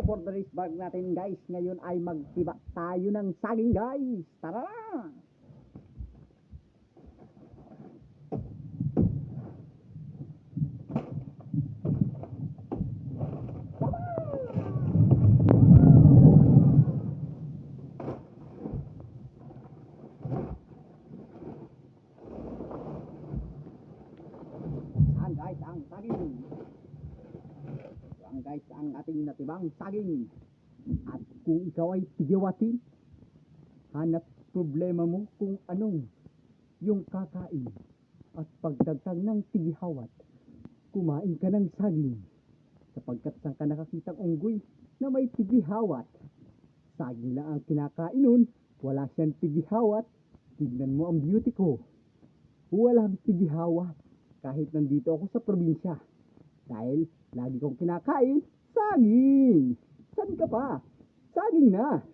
for the race bag natin guys. Ngayon ay magtiba tayo ng saging guys. Tara na! Yan guys, ang saging. Yan guys, ang ating natibang saging. At kung ikaw ay tigiwatin, hanap problema mo kung anong yung kakain. At pagdagdag ng tigihawat, kumain ka ng saging. Sapagkat saan ka nakakitang unggoy na may tigihawat? Saging lang ang kinakain nun, wala siyang tigihawat. Tignan mo ang beauty ko. Walang tigihawat kahit nandito ako sa probinsya. Dahil lagi kong kinakain saging. Saan ka pa? Saging na.